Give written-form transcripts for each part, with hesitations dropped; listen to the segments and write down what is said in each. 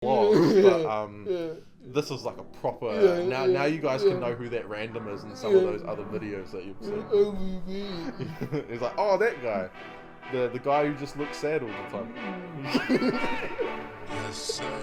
vlogs, but this is like a proper. Now you guys can know who that random is in some of those other videos that you've seen. He's like, oh, that guy, the guy who just looks sad all the time. Yes, sir.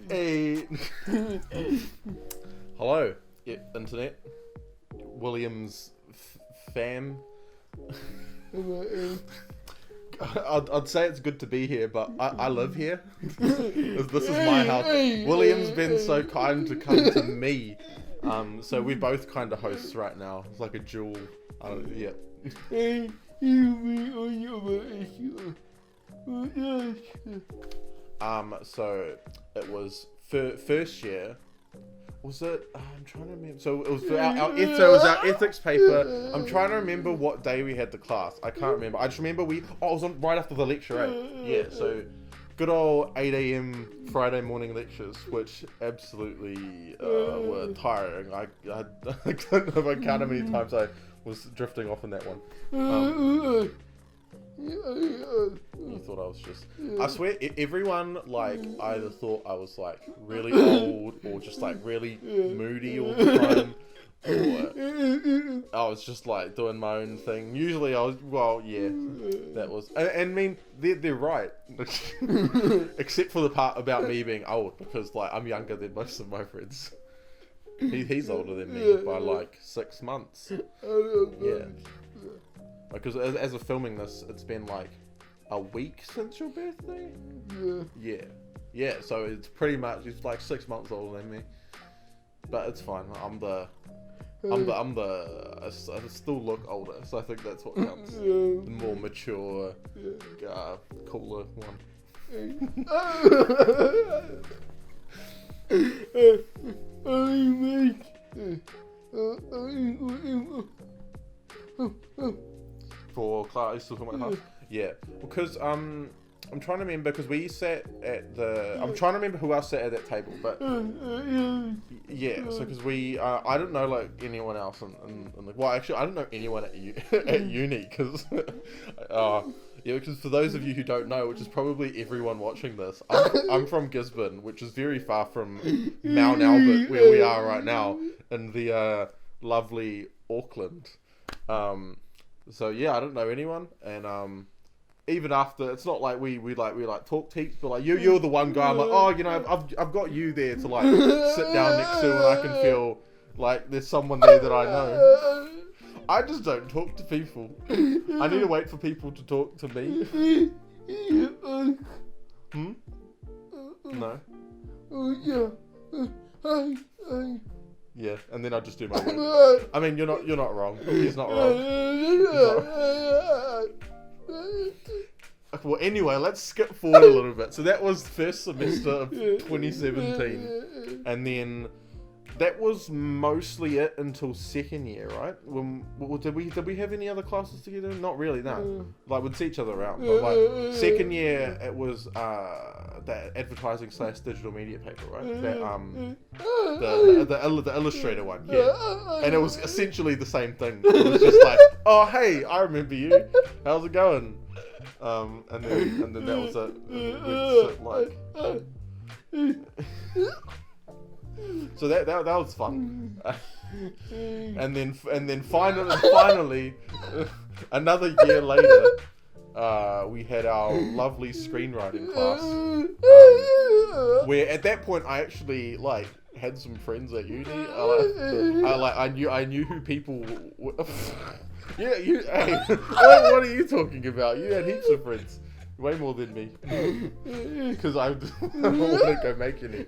Hey. Hello, internet. William's fam. I'd say it's good to be here, but I live here. This is my house. William's been so kind to come to me. So we're both kind of hosts right now. It's like a dual. Yeah. So it was first year. Was it? I'm trying to remember. So it was for our ethics paper. I'm trying to remember what day we had the class. I can't remember. I just remember it was on right after the lecture, eh? Yeah. So good old 8 a.m. Friday morning lectures, which absolutely were tiring. I don't know. I count how many times I was drifting off in that one. You thought I was just... I swear, everyone, like, either thought I was, like, really old or just, like, really moody all the time. Or I was just, like, doing my own thing. Usually I was... Well, yeah, that was... And I mean, they're right. Except for the part about me being old, because, like, I'm younger than most of my friends. He's older than me by, like, 6 months. Yeah. Because as of filming this, it's been like a week since your birthday. Yeah. So it's pretty much it's like 6 months older than me, but it's fine. I still look older, so I think that's what counts. The more mature, cooler one. For class, still talking about class? Yeah, because I'm trying to remember because we sat at the. I'm trying to remember who else sat at that table, but yeah. So because we, I don't know like anyone else, and well, actually, I don't know anyone at uni because, yeah. Because for those of you who don't know, which is probably everyone watching this, I'm from Gisborne, which is very far from Mount Albert, where we are right now, in the lovely Auckland. So yeah, I don't know anyone, and even after, it's not like we talk heaps, but like you're the one guy I'm like, oh, you know, I've got you there to like sit down next to, and I can feel like there's someone there that I know. I just don't talk to people. I need to wait for people to talk to me. No. Yeah, and then I just do my work. I mean, you're not wrong. He's not wrong. Well, anyway, let's skip forward a little bit. So that was first semester of 2017, and then that was mostly it until second year, right? Did we have any other classes together? Not really, no. Like we'd see each other around, but like second year it was that advertising / digital media paper, right? That the illustrator one, yeah. And it was essentially the same thing. It was just like, oh hey, I remember you. How's it going? And then that was it. We'd sit like. So that was fun, and then finally, another year later, we had our lovely screenwriting class, where at that point I actually like had some friends at uni. I knew who people. Yeah, you. Hey, what are you talking about? You had heaps of friends. Way more than me. Because I don't want to go make any.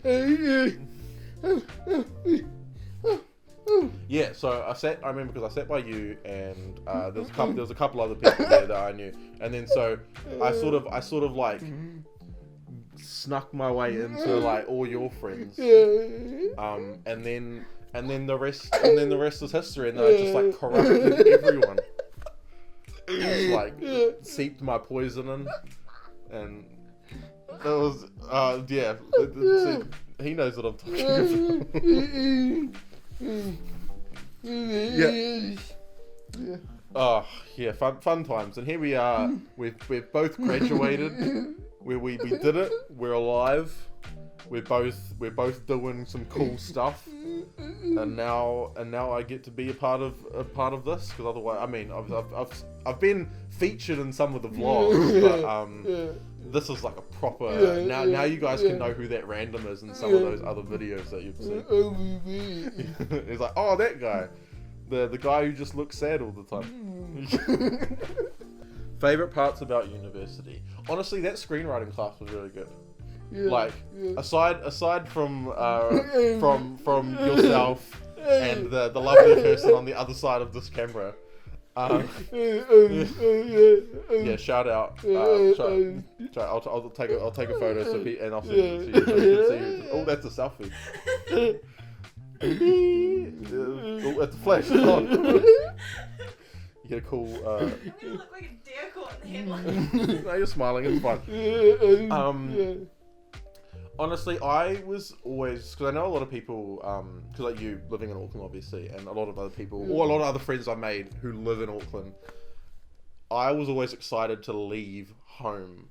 Yeah, so I remember because I sat by you, and there was a couple other people there that I knew, and then so I sort of like snuck my way into like all your friends, and then the rest is history, and then I just like corrupted everyone, just like seeped my poison in, and that was yeah, he knows what I'm talking about. Yeah. Oh yeah, fun times, and here we are. We've both graduated. We did it. We're alive. We're both doing some cool stuff, and now I get to be a part of this, because otherwise, I mean, I've been featured in some of the vlogs, but this is like a proper. Now you guys can know who that random is in some of those other videos that you've seen. It's like, oh, that guy, the guy who just looks sad all the time. Favorite parts about university? Honestly, that screenwriting class was really good. Aside from yourself and the lovely person on the other side of this camera. Yeah, shout out. I'll take a photo and I'll send it to you so you can see. Oh, that's a selfie. Oh, that's a flash. You get a cool. I'm gonna look like a deer caught in the headlights. No, you're smiling. It's fun. Honestly, I was always, because I know a lot of people, because like you living in Auckland obviously, and a lot of other people, or a lot of other friends I made who live in Auckland, I was always excited to leave home,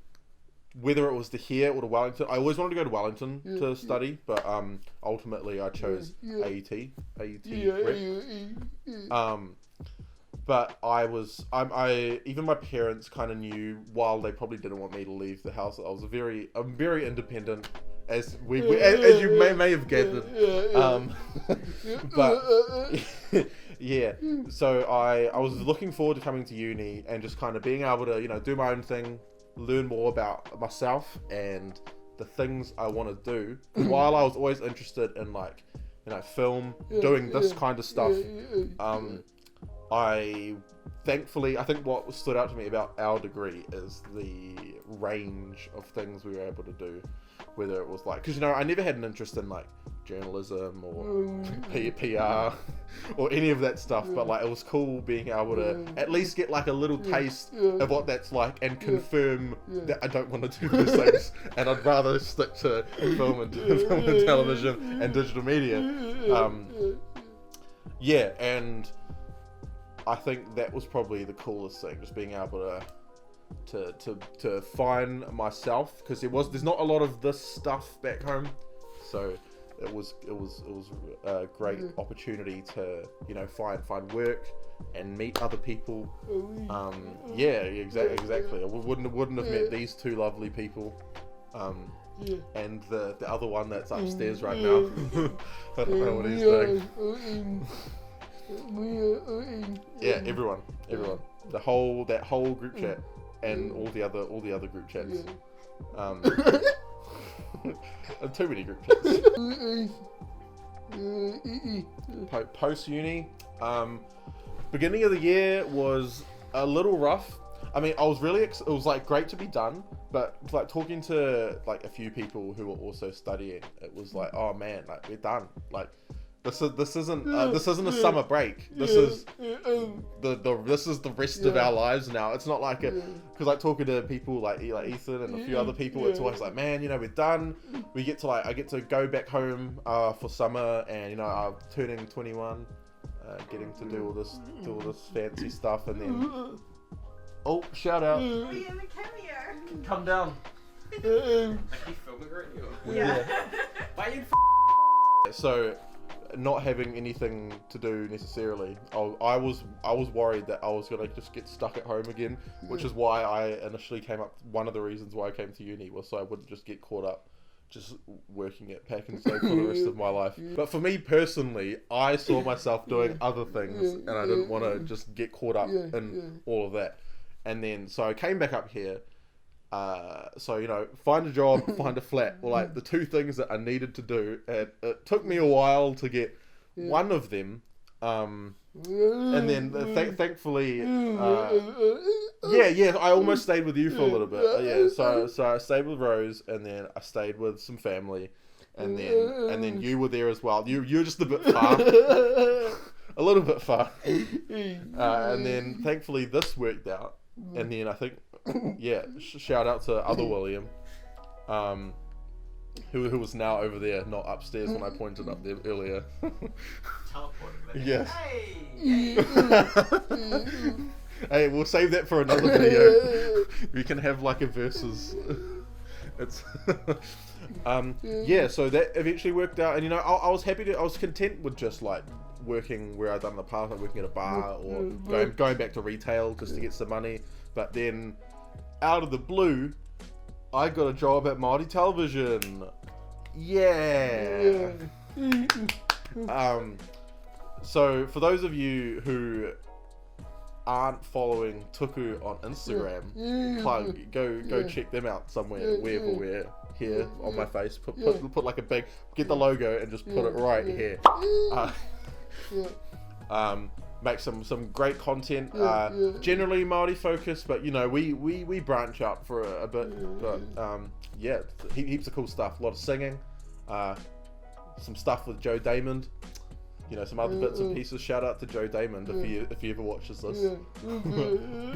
whether it was to here or to Wellington. I always wanted to go to Wellington to study, but ultimately I chose AET Rep. But even my parents kind of knew, while they probably didn't want me to leave the house, I'm very independent, as you may have gathered. But yeah, so I was looking forward to coming to uni and just kind of being able to, do my own thing, learn more about myself and the things I want to do. While I was always interested in film, doing this kind of stuff. I think what stood out to me about our degree is the range of things we were able to do, whether it was because I never had an interest in journalism or PR or any of that stuff, but it was cool being able to at least get a little taste of what that's like and confirm that I don't want to do those things, and I'd rather stick to film and television and digital media. Yeah, and I think that was probably the coolest thing, just being able to find myself, because there's not a lot of this stuff back home, so it was a great opportunity to find work and meet other people. Exactly. I wouldn't have met these two lovely people, and the other one that's upstairs right now. I don't know what he's doing. Yeah, everyone, that whole group chat and all the other group chats. Too many group chats. Post uni, beginning of the year was a little rough. I mean, I was really it was great to be done, but talking to a few people who were also studying, it was oh man, we're done. This isn't a summer break. This is the rest of our lives now. It's not because talking to people like Ethan and a few other people, it's always man, we're done. We get to I get to go back home for summer, and I'm turning 21, getting to do all this fancy stuff, and then shout out. Are you in the cameo? Come down. I keep filming right now. Yeah. Why you So, not having anything to do necessarily, I was worried that I was gonna just get stuck at home again, which is why I initially came up. One of the reasons why I came to uni was so I wouldn't just get caught up just working at Pack and Save for the rest of my life. But for me personally, I saw myself doing other things, and I didn't want to just get caught up in all of that. And then so I came back up here, So, you know, find a job, find a flat, were like the two things that I needed to do. And it took me a while to get one of them. And then thankfully, I almost stayed with you for a little bit. So I stayed with Rose, and then I stayed with some family, and then you were there as well. You're just a bit far, a little bit far. And then thankfully this worked out, and then I think, shout out to other William, who was now over there, not upstairs when I pointed up there earlier. Teleported there. Yes. Hey! Hey, we'll save that for another video. We can have like a versus. It's so that eventually worked out, and you know, I was content with just like working where I'd done in the past, like working at a bar or going back to retail just to get some money. But then, out of the blue, I got a job at Māori Television. Yeah. So for those of you who aren't following TUKU on Instagram, go check them out somewhere, wherever here on my face. Put like a big, get the logo and just put it right here. Make some great content. Generally Māori focused, but you know we branch out for a bit. But heaps of cool stuff. A lot of singing. Some stuff with Joe Damon. You know, some other bits and pieces. Shout out to Joe Damon if he ever watches this.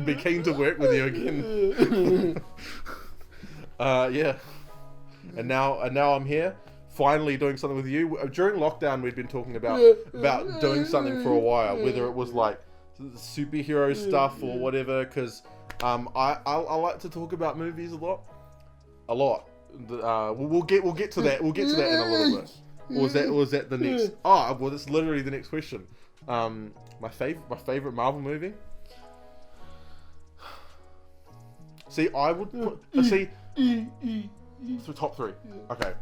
Be keen to work with you again. And now I'm here, finally doing something with you. During lockdown, we'd been talking about doing something for a while, whether it was like superhero stuff or whatever. Because I like to talk about movies a lot. We'll get to that. We'll get to that in a little bit. Or was that the next? Oh, well, that's literally the next question. My favorite Marvel movie. See, I would put, so top 3. Okay.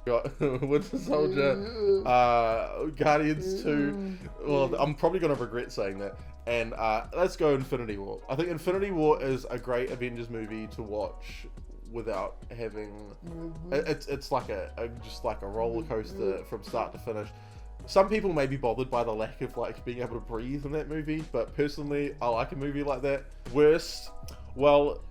Got Winter Soldier, Guardians 2. Well, I'm probably gonna regret saying that. And let's go Infinity War. I think Infinity War is a great Avengers movie to watch without having it's like just like a roller coaster from start to finish. Some people may be bothered by the lack of like being able to breathe in that movie, but personally I like a movie like that. Worst, well,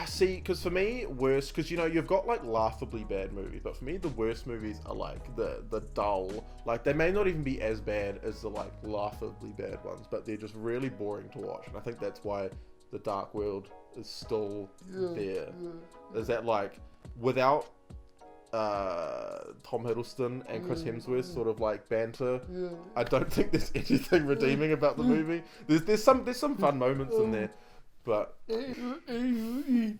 see, because for me, worst, because you know you've got like laughably bad movies, but for me the worst movies are like the dull, like they may not even be as bad as the like laughably bad ones, but they're just really boring to watch. And I think that's why The Dark World is still there. Is that like without Tom Hiddleston and Chris Hemsworth sort of like banter, I don't think there's anything redeeming about the movie. There's some fun moments in there, but do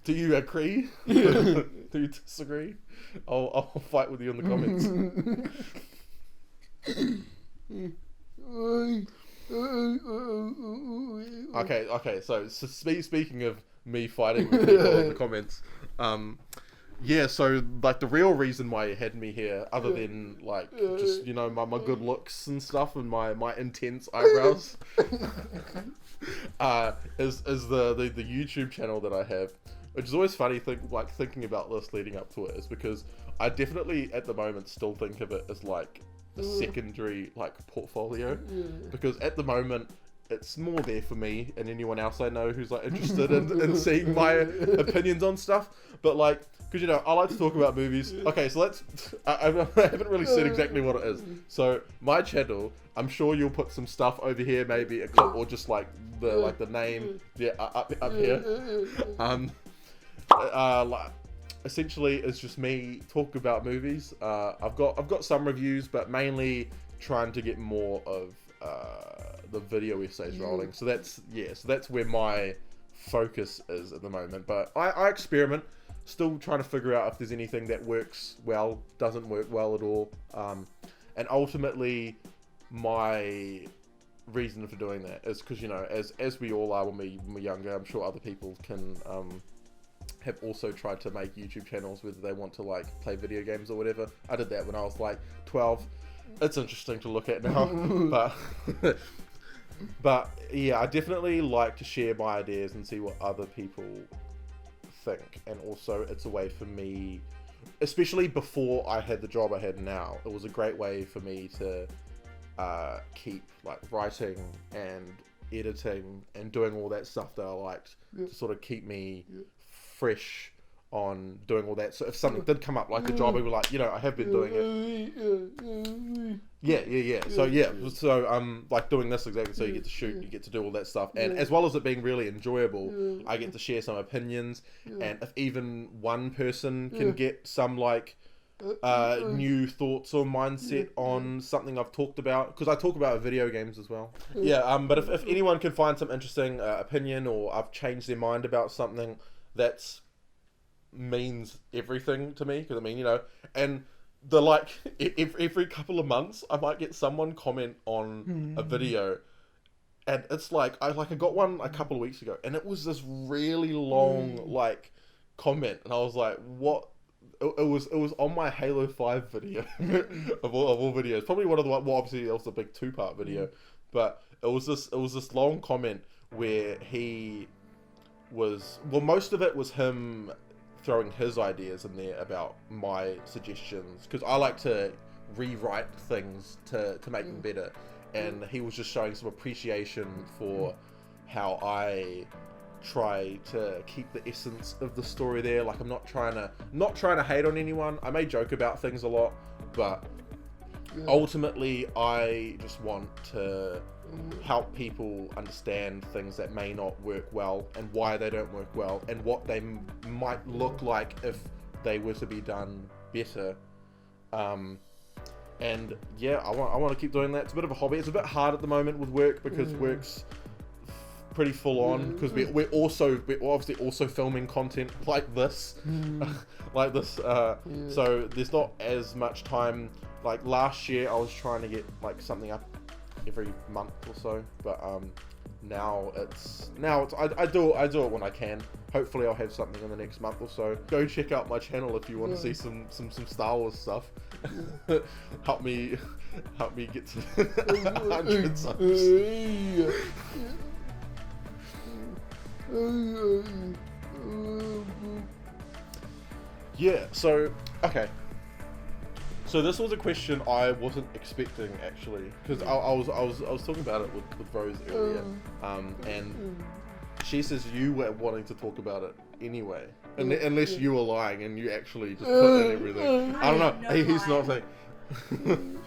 you agree? Do you disagree? I'll fight with you in the comments. Okay. So speaking of me fighting with people in the comments, so like the real reason why you had me here, other than like just you know my good looks and stuff and my intense eyebrows, is the YouTube channel that I have, which is always funny thinking about this leading up to it, is because I definitely at the moment still think of it as like a secondary like portfolio, because at the moment it's more there for me and anyone else I know who's like interested in seeing my opinions on stuff. But like, because you know I like to talk about movies. Okay, so I haven't really said exactly what it is. So my channel, I'm sure you'll put some stuff over here, maybe a clip or just like the name up here. Essentially it's just me talk about movies. I've got some reviews, but mainly trying to get more of the video essays rolling. So that's where my focus is at the moment. But I experiment, still trying to figure out if there's anything that works well, doesn't work well at all. And ultimately my reason for doing that is because, you know, as we all are when we're younger, I'm sure other people can have also tried to make YouTube channels, whether they want to like play video games or whatever. I did that when I was like 12. It's interesting to look at now, but But yeah, I definitely like to share my ideas and see what other people think, and also it's a way for me, especially before I had the job I had now, it was a great way for me to keep like writing and editing and doing all that stuff that I liked, to sort of keep me fresh on doing all that. So if something did come up like a job, I'd be like, I have been doing it. So like doing this exactly, so you get to shoot, you get to do all that stuff, and as well as it being really enjoyable, I get to share some opinions, and if even one person can get some like new thoughts or mindset on something I've talked about, because I talk about video games as well. But if anyone can find some interesting opinion, or I've changed their mind about something, that's means everything to me, because and the like every couple of months I might get someone comment on a video, and it's like I got one a couple of weeks ago, and it was this really long like comment, and I was like, what? It was on my Halo 5 video of all videos, probably one of the obviously it was a big 2-part video, but it was this long comment where he was, most of it was him throwing his ideas in there about my suggestions, because I like to rewrite things to make them better, and he was just showing some appreciation for how I try to keep the essence of the story there. Like, I'm not trying to hate on anyone. I may joke about things a lot, but ultimately I just want to help people understand things that may not work well, and why they don't work well, and what they might look like if they were to be done better. And yeah, I want to keep doing that. It's a bit of a hobby. It's a bit hard at the moment with work, because work's pretty full on, because we're obviously also filming content like this, so there's not as much time. Like last year I was trying to get like something up every month or so, but now it's I do it when I can. Hopefully I'll have something in the next month or so. Go check out my channel if you want to see some Star Wars stuff. help me get to 100 subs. Yeah, so okay, so this was a question I wasn't expecting, actually, because I was talking about it with Rose earlier, and she says you were wanting to talk about it anyway, unless you were lying and you actually just put in everything. I don't know. He's not saying. Saying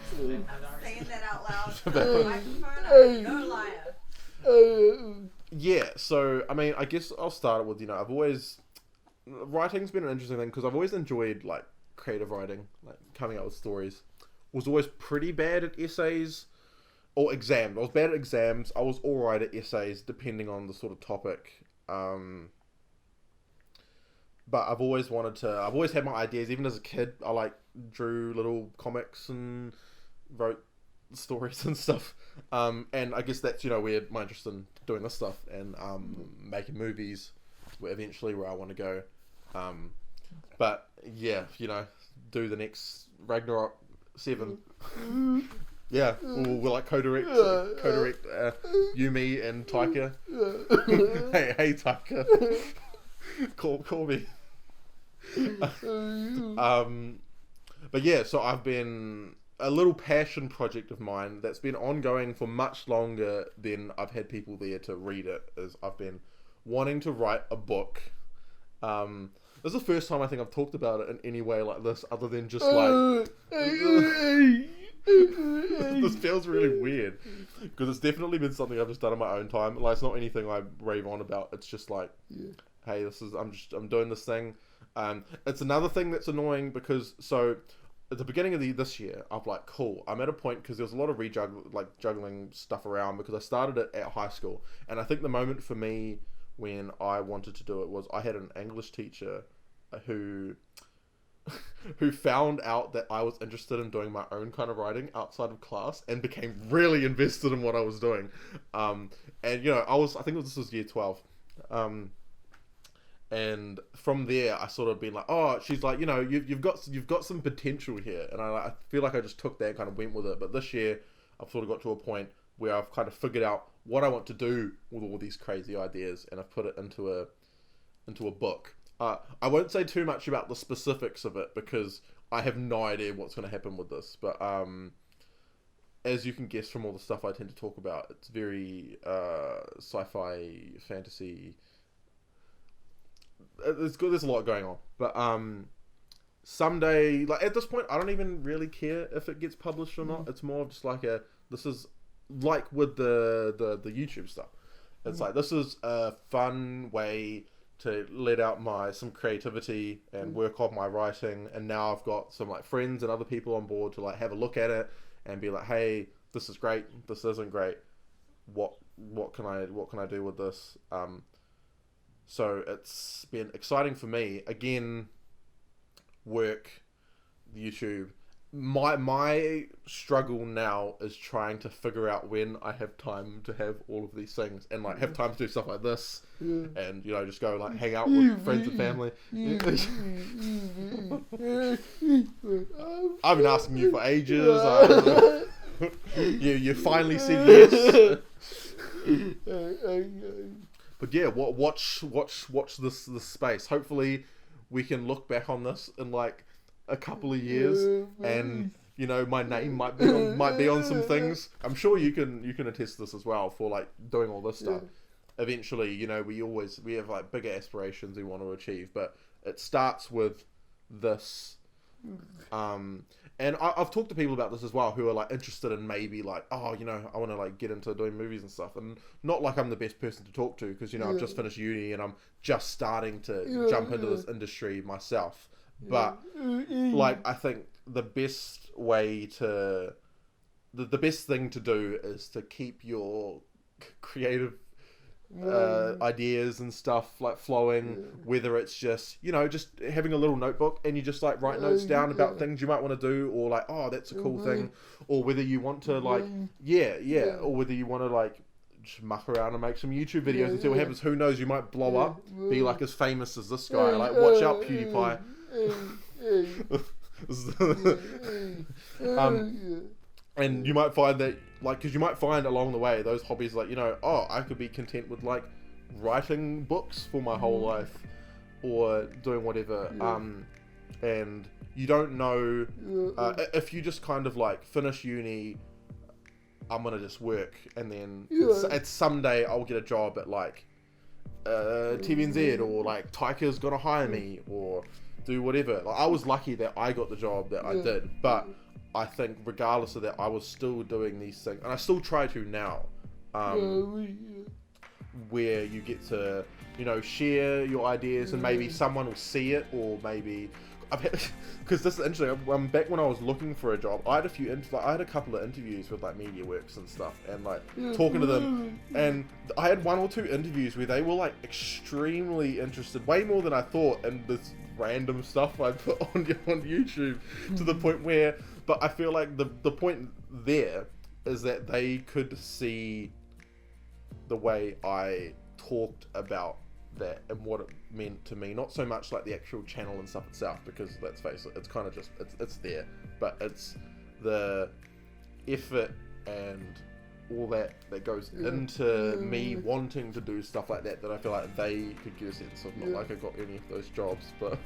that out loud. On the microphone, I'm no liar. Yeah, so I mean, I guess I'll start with, writing's been an interesting thing, because I've always enjoyed like creative writing, like coming up with stories. Was always pretty bad at essays or exams. I was bad at exams. I was alright at essays, depending on the sort of topic. But I've always had my ideas. Even as a kid, I like drew little comics and wrote stories and stuff. And I guess that's, where my interest in doing this stuff and making movies were eventually where I want to go. But yeah, do the next Ragnarok 7. Yeah, we'll like co-direct you, me, and Taika. hey Taika, call me. But yeah, so I've been a little passion project of mine that's been ongoing for much longer than I've had people there to read it. Is I've been wanting to write a book. This is the first time I think I've talked about it in any way like this, other than just like. This feels really weird, because it's definitely been something I've just done on my own time. Like, it's not anything I rave on about. It's just like, hey, I'm doing this thing. It's another thing that's annoying, because so at the beginning of this year, I'm like, cool. I'm at a point, because there was a lot of juggling stuff around, because I started it at high school, and I think the moment for me when I wanted to do it was I had an English teacher who found out that I was interested in doing my own kind of writing outside of class, and became really invested in what I was doing. And I think this was year 12. And from there, I sort of been like, oh, she's like, you've got some potential here, and I feel like I just took that and kind of went with it. But this year, I've sort of got to a point where I've kind of figured out what I want to do with all these crazy ideas, and I've put it into a book. I won't say too much about the specifics of it because I have no idea what's going to happen with this. But as you can guess from all the stuff I tend to talk about, it's very sci-fi, fantasy. It's good. There's a lot going on, but someday, like at this point, I don't even really care if it gets published or not. It's more of just like this is like with the YouTube stuff. It's like this is a fun way to let out some creativity and work on my writing, and now I've got some like friends and other people on board to like have a look at it and be like, hey, this is great, this isn't great, what can I do with this? So it's been exciting for me. Again, work, YouTube. My struggle now is trying to figure out when I have time to have all of these things and like have time to do stuff like this, and just go like hang out with friends and family. I've been asking you for ages. You finally said yes. But yeah, watch this space. Hopefully, we can look back on this in like a couple of years, and my name might be on some things. I'm sure you can attest to this as well for like doing all this stuff. Eventually, we have like bigger aspirations we want to achieve, but it starts with this. And I've talked to people about this as well who are like interested in maybe like, I want to like get into doing movies and stuff, and not like I'm the best person to talk to because I've just finished uni and I'm just starting to jump into this industry myself. But like I think the best thing to do is to keep your creative ideas and stuff like flowing, whether it's just just having a little notebook and you just like write notes down about things you might want to do, or like, oh, that's a cool thing, or whether you want to like or whether you want to like just muck around and make some YouTube videos and see what happens. Who knows, you might blow up, be like as famous as this guy. Like watch out, PewDiePie. And you might find that, like, because you might find along the way those hobbies, like, I could be content with like writing books for my whole life, or doing whatever. And you don't know if you just kind of like finish uni, I'm gonna just work, and then it's someday I'll get a job at like TVNZ, or like TUKU's gonna hire me, or do whatever. Like, I was lucky that I got the job that I did, but I think regardless of that, I was still doing these things, and I still try to now, where you get to, share your ideas, and maybe someone will see it, or maybe because this is interesting. Back when I was looking for a job, I had a couple of interviews with like MediaWorks and stuff, and like talking to them, and I had 1 or 2 interviews where they were like extremely interested, way more than I thought, in this random stuff I put on YouTube, to the point where, but I feel like the point there is that they could see the way I talked about that and what it meant to me, not so much like the actual channel and stuff itself, because let's face it, it's kind of just it's there, but it's the effort and all that goes into me wanting to do stuff like that I feel like they could get a sense of. Not like I got any of those jobs, but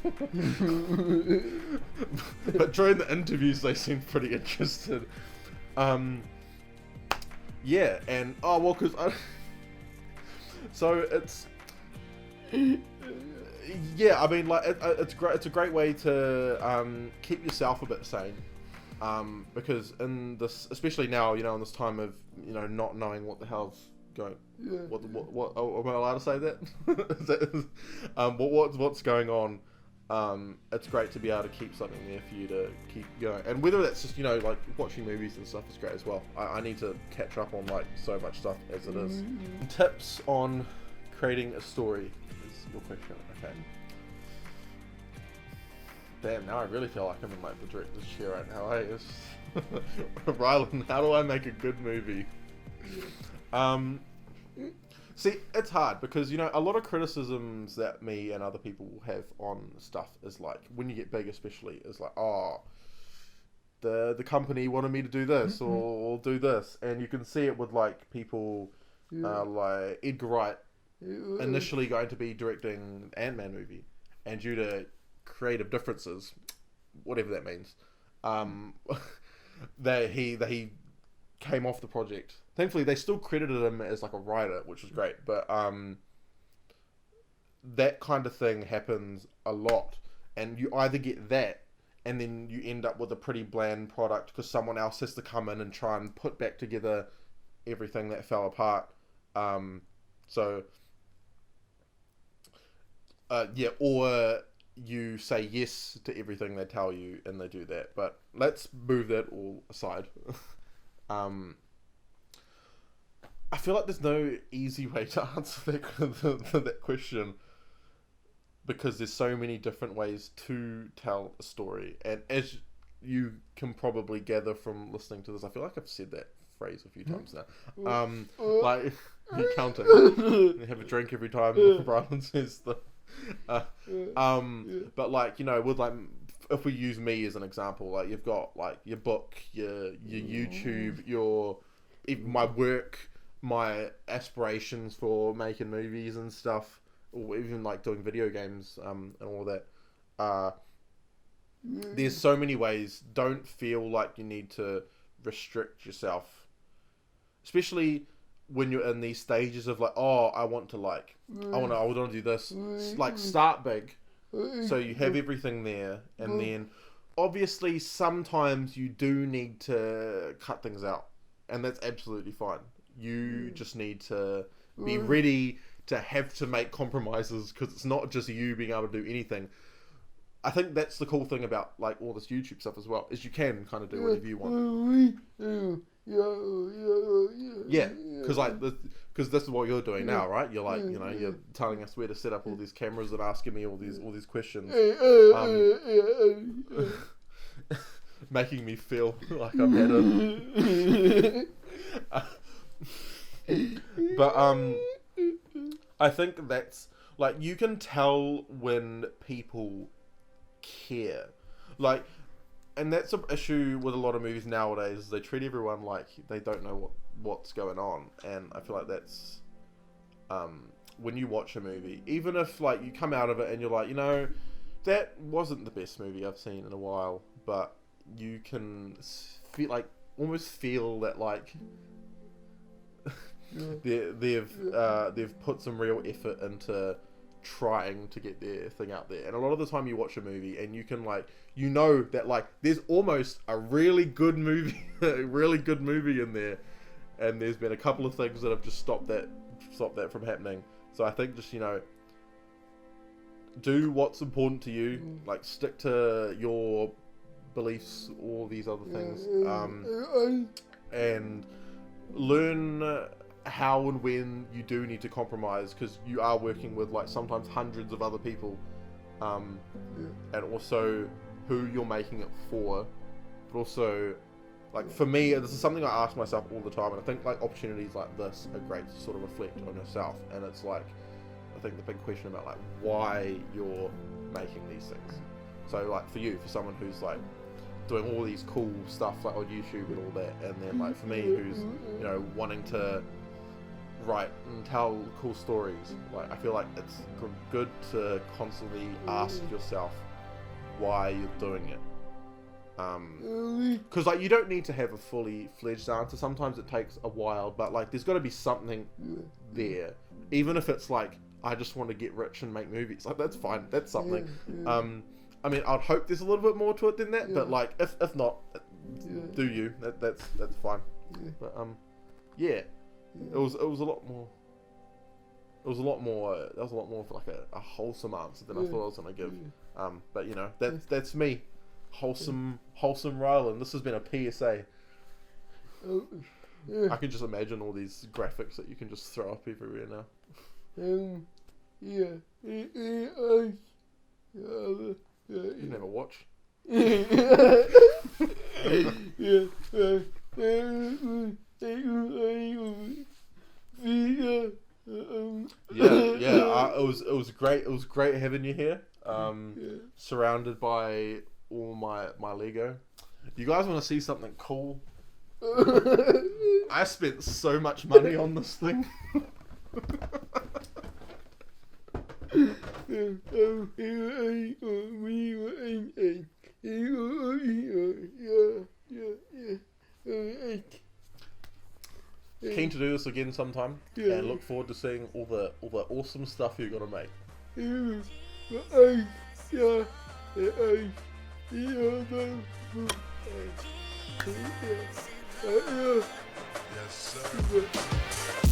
but during the interviews they seemed pretty interested. And so it's I mean, like it's great. It's a great way to keep yourself a bit sane, because in this, especially now, in this time of not knowing what the hell's going. What am I allowed to say that? What's going on? It's great to be able to keep something there for you to keep going, and whether that's just like watching movies and stuff is great as well. I need to catch up on like so much stuff as it is. Tips on creating a story is your question. Okay. Damn, now I really feel like I'm in like the director's chair right now. Hey, Ryland, how do I make a good movie? See, it's hard because a lot of criticisms that me and other people have on stuff is like, when you get big especially, is like, the company wanted me to do this or do this, and you can see it with like people like Edgar Wright initially going to be directing the Ant-Man movie, and due to creative differences, whatever that means, that he came off the project. Thankfully, they still credited him as like a writer, which was great. But that kind of thing happens a lot, and you either get that, and then you end up with a pretty bland product because someone else has to come in and try and put back together everything that fell apart. Or you say yes to everything they tell you and they do that. But let's move that all aside. I feel like there's no easy way to answer that question, because there's so many different ways to tell a story. And as you can probably gather from listening to this, I feel like I've said that phrase a few times now. Like, you're counting. You have a drink every time Ryland says the... but like, you know, with like, if we use me as an example, like you've got like your book, your YouTube, even my work, my aspirations for making movies and stuff, or even like doing video games and all that. There's so many ways. Don't feel like you need to restrict yourself, especially when you're in these stages of like, oh, I want to do this. Like, start big, so you have everything there, and then obviously sometimes you do need to cut things out, and that's absolutely fine. You just need to be ready to have to make compromises, because it's not just you being able to do anything. I think that's the cool thing about like all this YouTube stuff as well, is you can kind of do whatever you want. Yeah, because this is what you're doing now, right? You're like, you know, you're telling us where to set up all these cameras and asking me all these questions, making me feel like I'm at a. But I think that's like, you can tell when people care, like. And that's an issue with a lot of movies nowadays. They treat everyone like they don't know what's going on. And I feel like that's... when you watch a movie, even if like you come out of it and you're like, you know, that wasn't the best movie I've seen in a while, but you can feel like, almost feel that like they've put some real effort into trying to get their thing out there. And a lot of the time you watch a movie and you can like, you know that like there's almost a really good movie in there, and there's been a couple of things that have just stopped that from happening. So I think just, you know, do what's important to you, like stick to your beliefs, all these other things, and learn how and when you do need to compromise, because you are working with like sometimes hundreds of other people, and also who you're making it for. But also, like for me, this is something I ask myself all the time, and I think like opportunities like this are great to sort of reflect on yourself. And it's like, I think the big question about like why you're making these things. So like for you, for someone who's like doing all these cool stuff like on YouTube and all that, and then like for me, who's, you know, wanting to write and tell cool stories, like I feel like it's good to constantly ask yourself why you're doing it, because like you don't need to have a fully fledged answer. Sometimes it takes a while, but like there's got to be something there, even if it's like, I just want to get rich and make movies. Like that's fine, that's something. I mean, I'd hope there's a little bit more to it than that, but like if not, do you, that's fine. But yeah, it was a lot more. It was a lot more. That was a lot more of like a wholesome answer than I thought I was gonna give. But you know, that's me, wholesome Ryland. This has been a PSA. I can just imagine all these graphics that you can just throw up everywhere now. You never watch. It was great. It was great having you here. Surrounded by all my Lego. You guys want to see something cool? I spent so much money on this thing. Keen to do this again sometime, and look forward to seeing all the awesome stuff you're gonna make. Yes, sir.